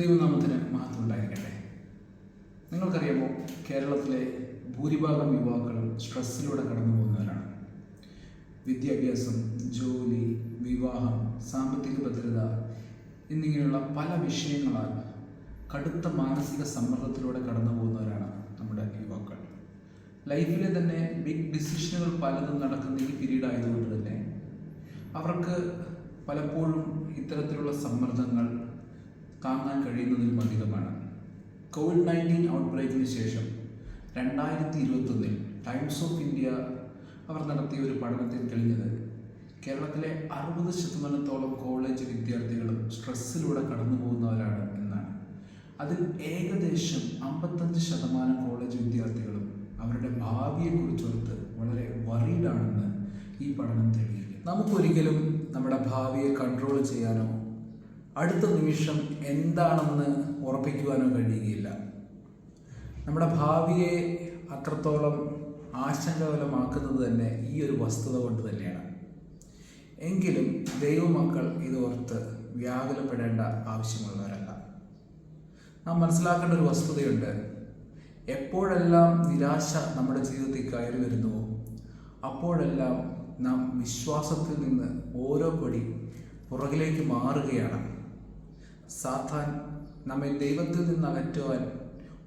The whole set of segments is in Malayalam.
ദൈവനാമത്തിന് മഹത്വം ഉണ്ടായിരിക്കട്ടെ. നിങ്ങൾക്കറിയാമോ, കേരളത്തിലെ ഭൂരിഭാഗം യുവാക്കളും സ്ട്രെസ്സിലൂടെ കടന്നു പോകുന്നവരാണ്. വിദ്യാഭ്യാസം, ജോലി, വിവാഹം, സാമ്പത്തിക ഭദ്രത എന്നിങ്ങനെയുള്ള പല വിഷയങ്ങളാൽ കടുത്ത മാനസിക സമ്മർദ്ദത്തിലൂടെ കടന്നു പോകുന്നവരാണ് നമ്മുടെ യുവാക്കൾ. ലൈഫിലെ തന്നെ ബിഗ് ഡിസിഷനുകൾ പലതും നടക്കുന്ന ഈ പീരീഡ് ആയതുകൊണ്ട് തന്നെ അവർക്ക് പലപ്പോഴും ഇത്തരത്തിലുള്ള സമ്മർദ്ദങ്ങൾ താങ്ങാൻ കഴിയുന്നതിലും അധികമാണ്. COVID-19 ഔട്ട്ബ്രേക്കിന് ശേഷം 2021 ടൈംസ് ഓഫ് ഇന്ത്യ അവർ നടത്തിയ ഒരു പഠനത്തിൽ തെളിഞ്ഞത് കേരളത്തിലെ 60% കോളേജ് വിദ്യാർത്ഥികളും സ്ട്രെസ്സിലൂടെ കടന്നു പോകുന്നവരാണ് എന്നാണ്. അതിൽ ഏകദേശം 55% കോളേജ് വിദ്യാർത്ഥികളും അവരുടെ ഭാവിയെക്കുറിച്ചോർത്ത് വളരെ വറീഡാണെന്ന് ഈ പഠനം തെളിയിക്കും. നമുക്കൊരിക്കലും നമ്മുടെ ഭാവിയെ കൺട്രോൾ ചെയ്യാനോ അടുത്ത നിമിഷം എന്താണെന്ന് ഉറപ്പിക്കുവാനോ കഴിയുകയില്ല. നമ്മുടെ ഭാവിയെ അത്രത്തോളം ആശങ്കകരമാക്കുന്നത് തന്നെ ഈ ഒരു വസ്തുത കൊണ്ട് തന്നെയാണ്. എങ്കിലും ദൈവമക്കൾ ഇതോർത്ത് വ്യാകുലപ്പെടേണ്ട ആവശ്യമുള്ളവരല്ല. നാം മനസ്സിലാക്കേണ്ട ഒരു വസ്തുതയുണ്ട്. എപ്പോഴെല്ലാം നിരാശ നമ്മുടെ ജീവിതത്തിൽ കയറി വരുന്നുവോ അപ്പോഴെല്ലാം നാം വിശ്വാസത്തിൽ നിന്ന് ഓരോ പടി പുറകിലേക്ക് മാറുകയാണ്. സാത്താൻ നമ്മെ ദൈവത്തിൽ നിന്ന് അകറ്റുവാൻ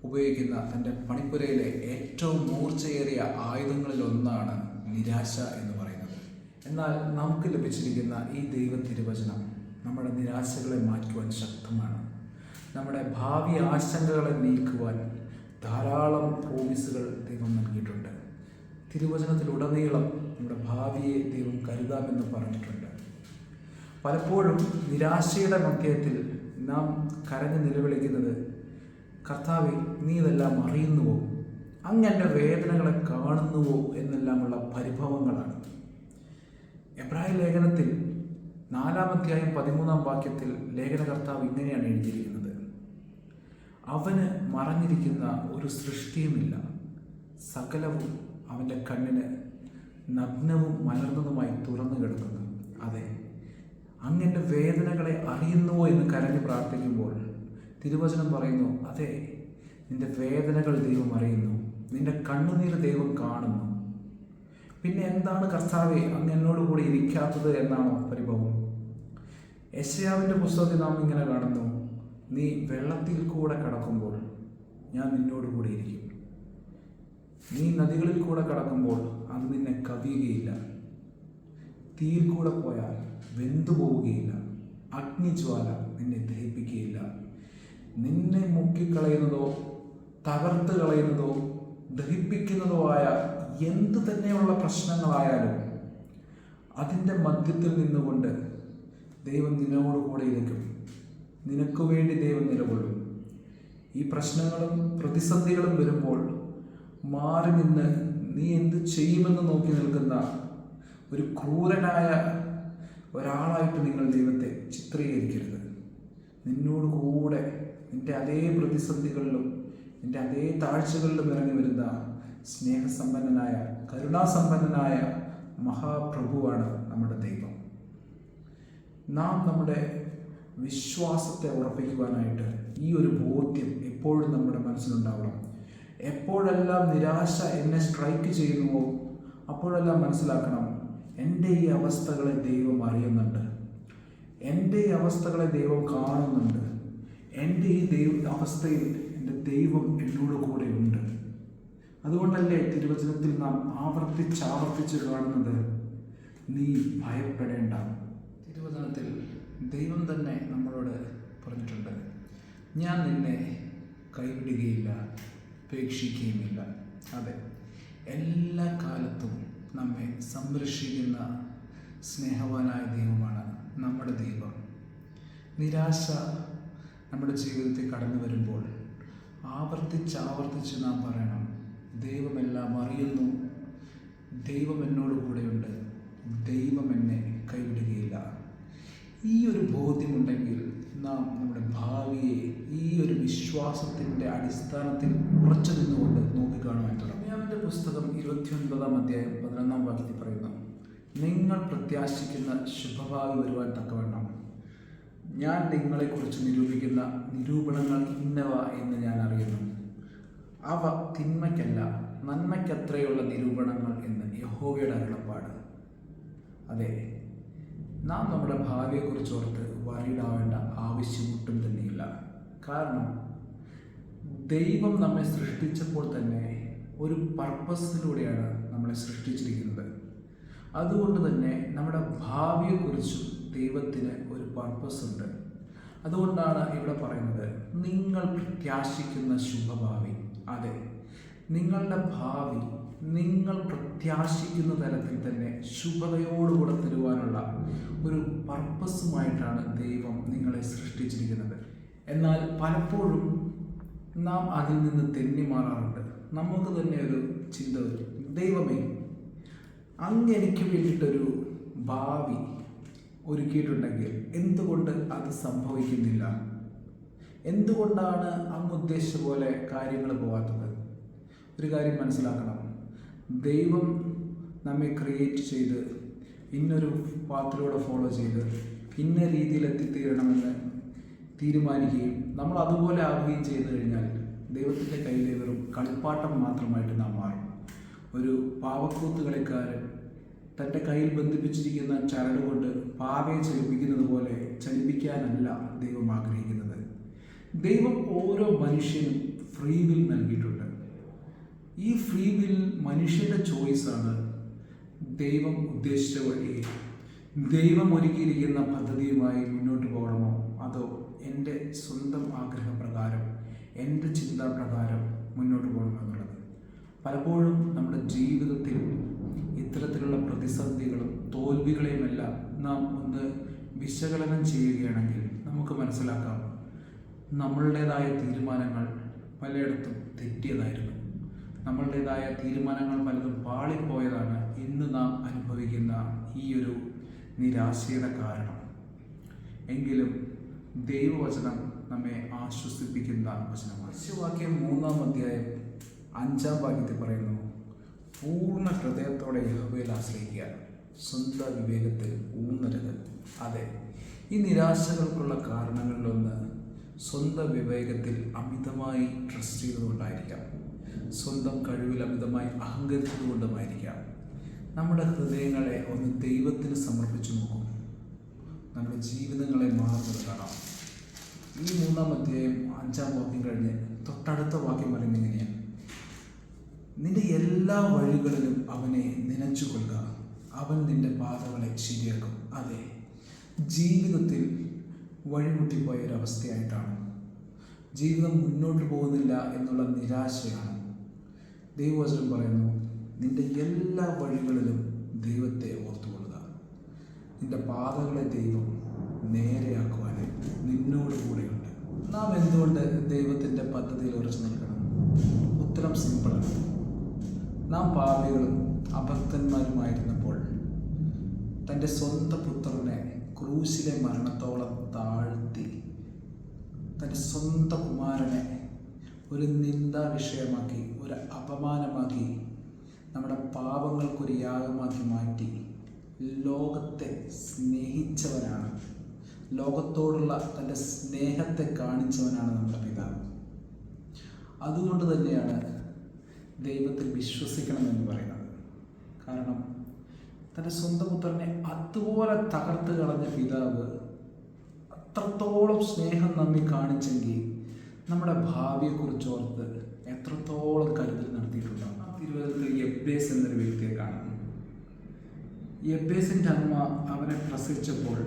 ഉപയോഗിക്കുന്ന തൻ്റെ പണിപ്പുരയിലെ ഏറ്റവും മൂർച്ചയേറിയ ആയുധങ്ങളിലൊന്നാണ് നിരാശ എന്ന് പറയുന്നത്. എന്നാൽ നമുക്ക് ലഭിച്ചിരിക്കുന്ന ഈ ദൈവ തിരുവചനം നമ്മുടെ നിരാശകളെ മാറ്റുവാൻ ശക്തമാണ്. നമ്മുടെ ഭാവി ആശങ്കകളെ നീക്കുവാൻ ധാരാളം പ്രോമിസുകൾ ദൈവം നൽകിയിട്ടുണ്ട്. തിരുവചനത്തിലുടനീളം നമ്മുടെ ഭാവിയെ ദൈവം കരുതാമെന്ന് പറഞ്ഞിട്ടുണ്ട്. പലപ്പോഴും നിരാശയുടെ മധ്യത്തിൽ നാം കരഞ്ഞ് നിലവിളിക്കുന്നത്, കർത്താവേ, നീ ഇതെല്ലാം അറിയുന്നുവോ, അങ്ങ് എൻ്റെ വേദനകളെ കാണുന്നുവോ എന്നെല്ലാമുള്ള പരിഭവങ്ങളാണ്. എബ്രായ ലേഖനത്തിൽ 4-ാം അധ്യായം 13-ാം വാക്യത്തിൽ ലേഖനകർത്താവ് ഇങ്ങനെയാണ് എഴുതിയിരിക്കുന്നത്: അവന് മറഞ്ഞിരിക്കുന്ന ഒരു സൃഷ്ടിയുമില്ല, സകലവും അവൻ്റെ കണ്ണിന് നഗ്നവും മലർന്നതുമായി തുറന്നു കിടക്കുന്നു. അതെ, അങ്ങൻ്റെ വേദനകളെ അറിയുന്നുവോ എന്ന് കരഞ്ഞ് പ്രാർത്ഥിക്കുമ്പോൾ തിരുവചനം പറയുന്നു, അതെ, നിന്റെ വേദനകൾ ദൈവം അറിയുന്നു, നിന്റെ കണ്ണുനീർ ദൈവം കാണുന്നു. പിന്നെ എന്താണ് കർത്താവേ അങ്ങ് എന്നോട് കൂടി ഇരിക്കാത്തത് എന്നാണോ പരിഭവം? യെശയ്യാവിൻ്റെ പുസ്തകത്തിൽ നാം ഇങ്ങനെ കാണുന്നു: നീ വെള്ളത്തിൽ കൂടെ കടക്കുമ്പോൾ ഞാൻ നിന്നോട് കൂടി ഇരിക്കും, നീ നദികളിൽ കൂടെ കടക്കുമ്പോൾ അത് നിന്നെ കവിയുകയില്ല, തീയിൽ കൂടെ പോയാൽ വെന്തുപോവുകയില്ല, അഗ്നിജ്വാല നിന്നെ ദഹിപ്പിക്കുകയില്ല. നിന്നെ മുക്കിക്കളയുന്നതോ തകർത്ത് കളയുന്നതോ ദഹിപ്പിക്കുന്നതോ ആയ എന്തു തന്നെയുള്ള പ്രശ്നങ്ങളായാലും അതിൻ്റെ മധ്യത്തിൽ നിന്നുകൊണ്ട് ദൈവം നിന്നോട് കൂടെ ഇരിക്കും. നിനക്ക് വേണ്ടി ദൈവം നിലകൊള്ളും. ഈ പ്രശ്നങ്ങളും പ്രതിസന്ധികളും വരുമ്പോൾ മാറി നിന്ന് നീ എന്ത് ചെയ്യുമെന്ന് നോക്കി നിൽക്കുന്ന ഒരു ക്രൂരനായ ഒരാളായിട്ട് നിങ്ങൾ ദൈവത്തെ ചിത്രീകരിക്കരുത്. നിന്നോട് കൂടെ നിൻ്റെ അതേ പ്രതിസന്ധികളിലും നിൻ്റെ അതേ താഴ്ചകളിലും ഇറങ്ങി വരുന്ന സ്നേഹസമ്പന്നനായ കരുണാസമ്പന്നനായ മഹാപ്രഭുവാണ് നമ്മുടെ ദൈവം. നാം നമ്മുടെ വിശ്വാസത്തെ ഉറപ്പിക്കുവാനായിട്ട് ഈ ഒരു ബോധ്യം എപ്പോഴും നമ്മുടെ മനസ്സിലുണ്ടാവണം. എപ്പോഴെല്ലാം നിരാശ എന്നെ സ്ട്രൈക്ക് ചെയ്യുന്നുവോ അപ്പോഴെല്ലാം മനസ്സിലാക്കണം, എൻ്റെ ഈ അവസ്ഥകളെ ദൈവം അറിയുന്നുണ്ട്, എൻ്റെ ഈ അവസ്ഥകളെ ദൈവം കാണുന്നുണ്ട്, എൻ്റെ ഈ അവസ്ഥയിൽ എൻ്റെ ദൈവം എന്നോട് കൂടെ ഉണ്ട്. അതുകൊണ്ടല്ലേ തിരുവചനത്തിൽ നാം ആവർത്തിച്ച് കാണുന്നത്, നീ ഭയപ്പെടേണ്ട. തിരുവചനത്തിൽ ദൈവം തന്നെ നമ്മളോട് പറഞ്ഞിട്ടുണ്ട്, ഞാൻ നിന്നെ കൈവിടുകയില്ല, ഉപേക്ഷിക്കുകയുമില്ല. അതെ, എല്ലാ കാലത്തും നമ്മെ സംരക്ഷിക്കുന്ന സ്നേഹവാനായ ദൈവമാണ് നമ്മുടെ ദൈവം. നിരാശ നമ്മുടെ ജീവിതത്തിൽ കടന്നു വരുമ്പോൾ ആവർത്തിച്ച് നാം പറയണം, ദൈവമെല്ലാം അറിയുന്നു, ദൈവം എന്നോട് കൂടെയുണ്ട്, ദൈവം എന്നെ കൈവിടുകയില്ല. ഈ ഒരു ബോധ്യമുണ്ടെങ്കിൽ നാം നമ്മുടെ ഭാവിയെ ഈ ഒരു വിശ്വാസത്തിൻ്റെ അടിസ്ഥാനത്തിൽ ഉറച്ചു നിന്നുകൊണ്ട് നോക്കിക്കാണുവാൻ തുടങ്ങും. യാമിൻ്റെ പുസ്തകം 29-ാം അധ്യായം 11-ാം വാക്യത്തിൽ പറയുന്നു, നിങ്ങൾ പ്രത്യാശിക്കുന്ന ശുഭഭാവി വരുവാൻ തക്കവണ്ണം ഞാൻ നിങ്ങളെക്കുറിച്ച് നിരൂപിക്കുന്ന നിരൂപണങ്ങൾ ഇന്നവ എന്ന് ഞാൻ അറിയുന്നു. അവ തിന്മയ്ക്കല്ല നന്മയ്ക്കത്രയുള്ള നിരൂപണങ്ങൾ എന്ന് യഹോവയുടെ അരുളപ്പാട്. അതെ, നാം നമ്മുടെ ഭാവിയെക്കുറിച്ച് ഓർത്ത് വറീഡാവേണ്ട ആവശ്യം ഒട്ടും തന്നെയില്ല. കാരണം ദൈവം നമ്മെ സൃഷ്ടിച്ചപ്പോൾ തന്നെ ഒരു പർപ്പസിലൂടെയാണ് നമ്മളെ സൃഷ്ടിച്ചിരിക്കുന്നത്. അതുകൊണ്ട് തന്നെ നമ്മുടെ ഭാവിയെക്കുറിച്ചും ദൈവത്തിന് ഒരു പർപ്പസ് ഉണ്ട്. അതുകൊണ്ടാണ് ഇവിടെ പറയുന്നത്, നിങ്ങൾ പ്രത്യാശിക്കുന്ന ശുഭഭാവി. അതെ, നിങ്ങളുടെ ഭാവി നിങ്ങൾ പ്രത്യാശിക്കുന്ന തലത്തിൽ തന്നെ ശുഭതയോടുകൂടെ തരുവാനുള്ള ഒരു പർപ്പസുമായിട്ടാണ് ദൈവം നിങ്ങളെ സൃഷ്ടിച്ചിരിക്കുന്നത്. എന്നാൽ പലപ്പോഴും നാം അതിൽ നിന്ന് തെന്നി മാറാറുണ്ട്. നമുക്ക് തന്നെ ഒരു ചിന്ത വരും, ദൈവമേ, അങ്ങ് എനിക്ക് വേണ്ടിയിട്ടൊരു ഭാവി ഒരുക്കിയിട്ടുണ്ടെങ്കിൽ എന്തുകൊണ്ട് അത് സംഭവിക്കുന്നില്ല? എന്തുകൊണ്ടാണ് അങ്ങ് ഉദ്ദേശിച്ച പോലെ കാര്യങ്ങൾ പോകാത്തത്? ഒരു കാര്യം മനസ്സിലാക്കണം, ദൈവം നമ്മെ ക്രിയേറ്റ് ചെയ്ത് ഇന്നൊരു പാത്തിലൂടെ ഫോളോ ചെയ്ത് ഇന്ന രീതിയിൽ എത്തിത്തീരണമെന്ന് തീരുമാനിക്കുകയും നമ്മൾ അതുപോലെ ആവുകയും ചെയ്തു കഴിഞ്ഞാൽ ദൈവത്തിൻ്റെ കയ്യിലെ വെറും കളിപ്പാട്ടം മാത്രമായിട്ട് നാം മാറും. ഒരു പാവക്കൂത്ത് കളിക്കാരൻ തൻ്റെ കയ്യിൽ ബന്ധിപ്പിച്ചിരിക്കുന്ന ചരട് കൊണ്ട് പാവയെ ചലിപ്പിക്കുന്നത് പോലെ ചലിപ്പിക്കാനല്ല ദൈവം ആഗ്രഹിക്കുന്നത്. ദൈവം ഓരോ മനുഷ്യനും ഫ്രീ വിൽ നൽകിയിട്ടുണ്ട്. ഈ ഫ്രീ വിൽ മനുഷ്യൻ്റെ ചോയ്സാണ്. ദൈവം ഉദ്ദേശിച്ച വഴി, ദൈവം ഒരുക്കിയിരിക്കുന്ന പദ്ധതിയുമായി മുന്നോട്ട് പോകണമോ അതോ എൻ്റെ സ്വന്തം ആഗ്രഹപ്രകാരം എൻ്റെ ചിന്താപ്രകാരം മുന്നോട്ട് പോകണമോ എന്നുള്ളത്. പലപ്പോഴും നമ്മുടെ ജീവിതത്തിൽ ഇത്തരത്തിലുള്ള പ്രതിസന്ധികളും തോൽവികളെയുമെല്ലാം നാം ഒന്ന് വിശകലനം ചെയ്യുകയാണെങ്കിൽ നമുക്ക് മനസ്സിലാക്കാം, നമ്മളുടേതായ തീരുമാനങ്ങൾ പലയിടത്തും തെറ്റിയതായിരുന്നു. നമ്മളുടേതായ തീരുമാനങ്ങൾ പലതും പാളിപ്പോയതാണ് ഇന്ന് നാം അനുഭവിക്കുന്ന ഈ ഒരു നിരാശയുടെ കാരണം. എങ്കിലും ദൈവവചനം നമ്മെ ആശ്വസിപ്പിക്കുന്ന വചനമാണ്. വാക്യം 3-ാം അധ്യായം 5-ാം വാക്യത്തിൽ പറയുന്നു, പൂർണ്ണ ഹൃദയത്തോടെ യഹോവയിൽ ആശ്രയിക്കുക, സ്വന്തം വിവേകത്തിൽ ഊന്നരുത്. അതെ, ഈ നിരാശകൾക്കുള്ള കാരണങ്ങളിലൊന്ന് സ്വന്തം വിവേകത്തിൽ അമിതമായി ട്രസ്റ്റ് ചെയ്തുകൊണ്ടായിരിക്കാം, സ്വന്തം കഴിവിൽ അമിതമായി അഹങ്കരിച്ചതുകൊണ്ടുമായിരിക്കാം. നമ്മുടെ ഹൃദയങ്ങളെ ഒന്ന് ദൈവത്തിന് സമർപ്പിച്ചു നോക്കും, നമ്മുടെ ജീവിതങ്ങളെ മാറുന്നത് കാണാം. ഈ 3-ാം അധ്യായം 5-ാം വാക്യം കഴിഞ്ഞ് തൊട്ടടുത്ത വാക്യം പറയുന്നത് ഇങ്ങനെയാണ്, നിന്റെ എല്ലാ വഴികളിലും അവനെ നനച്ചുകൊള്ളുക, അവൻ നിന്റെ പാതകളെ ശരിയാക്കും. അതെ, ജീവിതത്തിൽ വഴിമുട്ടിപ്പോയ ഒരവസ്ഥയായിട്ടാണ്, ജീവിതം മുന്നോട്ട് പോകുന്നില്ല എന്നുള്ള നിരാശയാണ്. ദൈവവചനം പറയുന്നു, നിന്റെ എല്ലാ വഴികളിലും ദൈവത്തെ ഓർത്തുകൊള്ളുക, നിന്റെ പാതകളെ ദൈവം നേരെയാക്കുവാൻ നിന്നോട് കൂടെയുണ്ട്. നാം എന്തുകൊണ്ട് ദൈവത്തിൻ്റെ പദ്ധതിയിൽ ഉറച്ചു നിൽക്കണം? ഉത്തരം സിമ്പിളാണ്. നാം പാപികളും അഭക്തന്മാരുമായിരുന്നപ്പോൾ തൻ്റെ സ്വന്തം പുത്രനെ ക്രൂശിലെ മരണത്തോളം താഴ്ത്തി തൻ്റെ സ്വന്തം കുമാരനെ ഒരു നിന്ദാ വിഷയമാക്കി, ഒരു അപമാനമാക്കി, നമ്മുടെ പാപങ്ങൾക്കൊരു യാഗമാക്കി മാറ്റി ലോകത്തെ സ്നേഹിച്ചവനാണ്, ലോകത്തോടുള്ള തൻ്റെ സ്നേഹത്തെ കാണിച്ചവനാണ് നമ്മുടെ പിതാവ്. അതുകൊണ്ട് തന്നെയാണ് ദൈവത്തിൽ വിശ്വസിക്കണമെന്ന് പറയുന്നത്. കാരണം തൻ്റെ സ്വന്തം പുത്രനെ അതുപോലെ തകർത്ത് കളഞ്ഞ പിതാവ് അത്രത്തോളം സ്നേഹം നമ്മെ കാണിച്ചെങ്കിൽ നമ്മുടെ ഭാവിയെക്കുറിച്ച് ഓർത്ത് എത്രത്തോളം കരുതൽ നടത്തിയിട്ടുണ്ടാകും. തിരുവനന്തപുരത്തിൽ യബ്ബേസ് എന്നൊരു വ്യക്തിയെ കാണുന്നു. യബ്ബേസിൻ്റെ അമ്മ അവനെ പ്രസവിച്ചപ്പോൾ,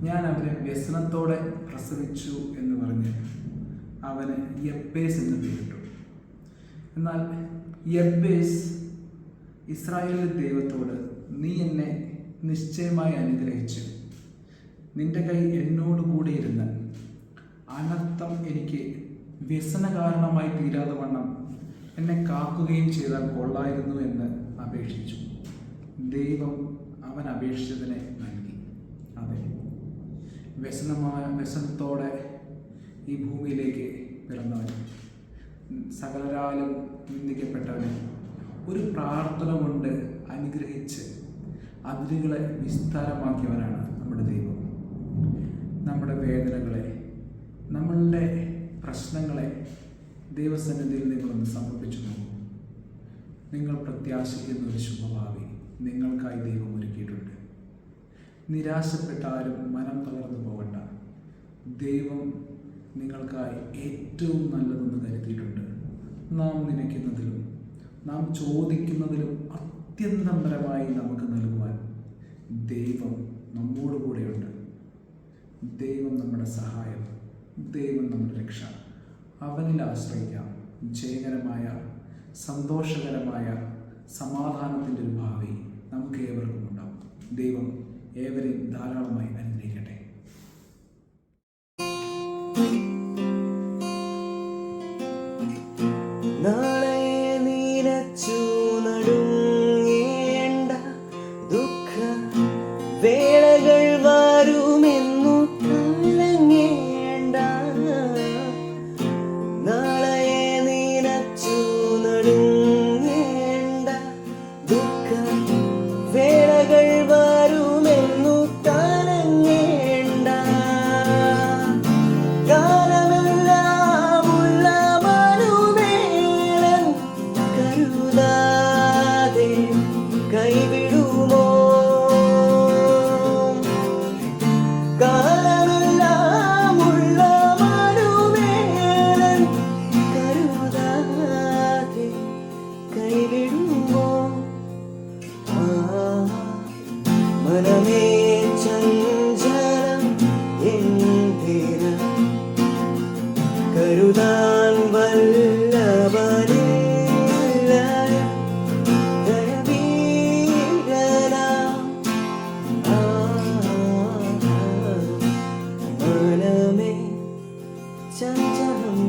ഞാൻ അവനെ വ്യസനത്തോടെ പ്രസവിച്ചു എന്ന് പറഞ്ഞ് അവന് യബ്ബേസ് എന്ന് പേരിട്ടു. എന്നാൽ യബ്ബേസ് ഇസ്രായേലിലെ ദൈവത്തോട്, നീ എന്നെ നിശ്ചയമായി അനുഗ്രഹിച്ചു, നിന്റെ കൈ എന്നോട് കൂടി ഇരുന്ന് അനർത്ഥം എനിക്ക് വ്യസന കാരണമായി തീരാതെ വണ്ണം എന്നെ കാക്കുകയും ചെയ്താൽ കൊള്ളായിരുന്നു എന്ന് അപേക്ഷിച്ചു. ദൈവം അവൻ അപേക്ഷിച്ചതിനെ നൽകി. അതെ, വ്യസനത്തോടെ ഈ ഭൂമിയിലേക്ക് പിറന്നവൻ, സകലരാലും നിന്ദിക്കപ്പെട്ടവനെ ഒരു പ്രാർത്ഥന കൊണ്ട് അനുഗ്രഹിച്ച് അതിരുകളെ വിസ്താരമാക്കിയവനാണ് നമ്മുടെ ദൈവം. നമ്മുടെ വേദനകളെ, നമ്മളുടെ പ്രശ്നങ്ങളെ ദൈവസന്നിധിയിൽ നിങ്ങളൊന്ന് സമർപ്പിച്ചു നോക്കൂ. നിങ്ങൾ പ്രത്യാശിക്കുന്ന ഒരു ശുഭഭാവി നിങ്ങൾക്കായി ദൈവം ഒരുക്കിയിട്ടുണ്ട്. നിരാശപ്പെട്ട ആരും മനം തളർന്നു പോകണ്ട. ദൈവം നിങ്ങൾക്കായി ഏറ്റവും നല്ലതെന്ന് കരുതിയിട്ടുണ്ട്. നാം നനയ്ക്കുന്നതിലും നാം ചോദിക്കുന്നതിലും അത്യന്തപരമായി നമുക്ക് നൽകുവാൻ ദൈവം നമ്മോട് കൂടെയുണ്ട്. ദൈവം നമ്മുടെ സഹായം, ദൈവം നമ്മുടെ രക്ഷ. അവനിൽ ആശ്രയിക്കാം. ജയകരമായ, സന്തോഷകരമായ, സമാധാനത്തിൻ്റെ ഒരു ഭാവി നമുക്ക് ഏവർക്കും ഉണ്ടാവും. ദൈവം ഏവരെയും ധാരാളമായി അനുഗ്രഹിക്കട്ടെ. നാളെ നീരച്ചു നടുങ്ങേണ്ട ദുഃഖ വേളകൾ വരുമെന്നു കലങ്ങേണ്ട. നാളെ നീരച്ചു നടുങ്ങേണ്ട ദുഃഖ വേളകൾ വരുമെന്നു കലങ്ങേണ്ട. കാലമെല്ലാമുള്ള മനുവേലൻ കരുതാതെ കൈവിടുമോ? കാലമെല്ലാമുള്ള മനുവേലൻ കരുതാതെ കൈവിടുമോ? മനമേ ചഞ്ചലം എന്തിന, കരുതാൻ വല്ലവനെ ദയവീരനാം. മനമേ ചഞ്ചലം